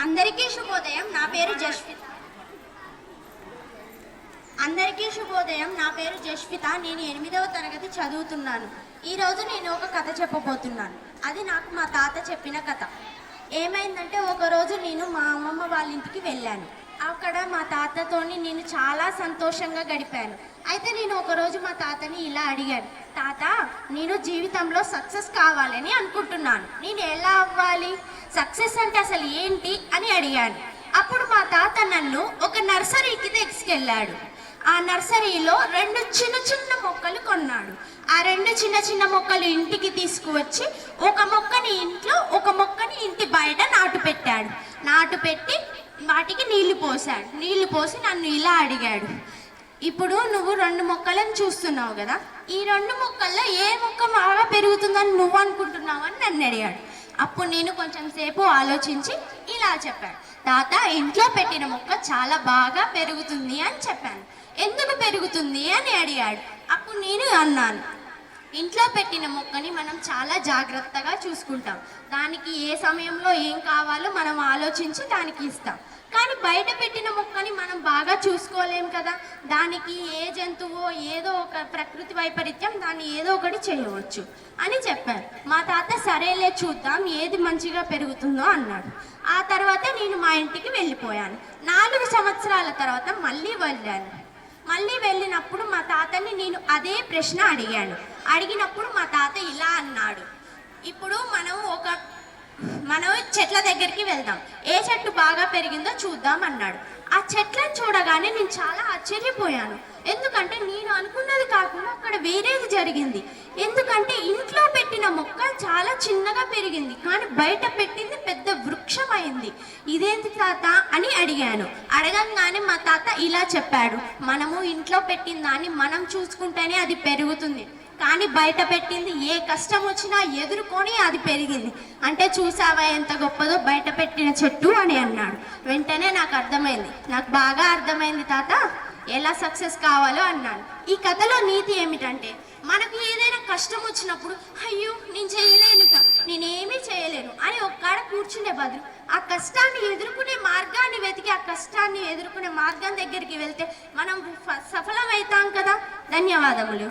అందరికీ శుభోదయం. నా పేరు జస్విత. నేను 8వ తరగతి చదువుతున్నాను. ఈరోజు నేను ఒక కథ చెప్పబోతున్నాను. అది నాకు మా తాత చెప్పిన కథ. ఏమైందంటే ఒకరోజు నేను మా అమ్మమ్మ వాళ్ళ ఇంటికి వెళ్ళాను. అక్కడ మా తాతతోని నేను చాలా సంతోషంగా గడిపాను. అయితే నేను ఒకరోజు మా తాతని ఇలా అడిగాను, తాత, నేను జీవితంలో సక్సెస్ కావాలని అనుకుంటున్నాను, నేను ఎలా అవ్వాలి, సక్సెస్ అంటే అసలు ఏంటి అని అడిగాను. అప్పుడు మా తాత నన్ను ఒక నర్సరీకి తీసుకెళ్ళాడు. ఆ నర్సరీలో 2 చిన్న చిన్న మొక్కలు కొన్నాడు. ఆ 2 చిన్న చిన్న మొక్కలు ఇంటికి తీసుకువచ్చి ఒక మొక్కని ఇంట్లో, ఒక మొక్కని ఇంటి బయట నాటు పెట్టి వాటికి నీళ్లు పోసాడు. నీళ్లు పోసి నన్ను ఇలా అడిగాడు, ఇప్పుడు నువ్వు 2 మొక్కలను చూస్తున్నావు కదా, ఈ 2 మొక్కల్లో ఏ మొక్క బాగా పెరుగుతుందని నువ్వు అనుకుంటున్నావు అని నన్ను అడిగాడు. అప్పుడు నేను కొంచెం సేపు ఆలోచించి ఇలా చెప్పాను, తాత, ఇంట్లో పెట్టిన మొక్క చాలా బాగా పెరుగుతుంది అని చెప్పాను. ఎందుకు పెరుగుతుంది అని అడిగాడు. అప్పుడు నేను అన్నాను, ఇంట్లో పెట్టిన మొక్కని మనం చాలా జాగ్రత్తగా చూసుకుంటాం. దానికి ఏ సమయంలో ఏం కావాలో మనం ఆలోచించి దానికి ఇస్తాం. కానీ బయట పెట్టిన మొక్కని మనం బాగా చూసుకోలేం కదా, దానికి ఏ జంతువో ఏదో ఒక ప్రకృతి వైపరీత్యం దాన్ని ఏదో ఒకటి చేయవచ్చు అని చెప్పారు. మా తాత సరేలే చూద్దాం ఏది మంచిగా పెరుగుతుందో అన్నాడు. ఆ తర్వాత నేను మా ఇంటికి వెళ్ళిపోయాను. 4 సంవత్సరాల తర్వాత మళ్ళీ వెళ్ళినప్పుడు మా తాతని నేను అదే ప్రశ్న అడిగాను. అడిగినప్పుడు మా తాత ఇలా అన్నాడు, ఇప్పుడు మనం చెట్ల దగ్గరికి వెళ్దాం, ఏ చెట్టు బాగా పెరిగిందో చూద్దాం అన్నాడు. ఆ చెట్లను చూడగానే నేను చాలా ఆశ్చర్యపోయాను. ఎందుకంటే నేను అనుకున్నది కాకుండా అక్కడ వేరేది జరిగింది. ఎందుకంటే ఇంట్లో పెట్టిన మొక్క చాలా చిన్నగా పెరిగింది, కానీ బయట పెట్టింది పెద్ద వృక్షం అయింది. ఇదేంటి తాత అని అడిగాను. అడగంగానే మా తాత ఇలా చెప్పాడు, మనము ఇంట్లో పెట్టిన దాన్ని మనం చూసుకుంటేనే అది పెరుగుతుంది, కానీ బయట పెట్టింది ఏ కష్టం వచ్చినా ఎదుర్కొని అది పెరిగింది. అంటే చూసావా ఎంత గొప్పదో బయట పెట్టిన చెట్టు అని అన్నాడు. వెంటనే నాకు బాగా అర్థమైంది తాత, ఎలా సక్సెస్ కావాలో అన్నాను. ఈ కథలో నీతి ఏమిటంటే, మనకు ఏదైనా కష్టం వచ్చినప్పుడు అయ్యో నేను చేయలేను, నేనేమీ చేయలేను అని ఒక్కడ కూర్చునే బదులు ఆ కష్టాన్ని ఎదుర్కొనే మార్గాన్ని వెతికి ఆ కష్టాన్ని ఎదుర్కొనే మార్గం దగ్గరికి వెళ్తే మనం సఫలమవుతాం కదా. ధన్యవాదములు.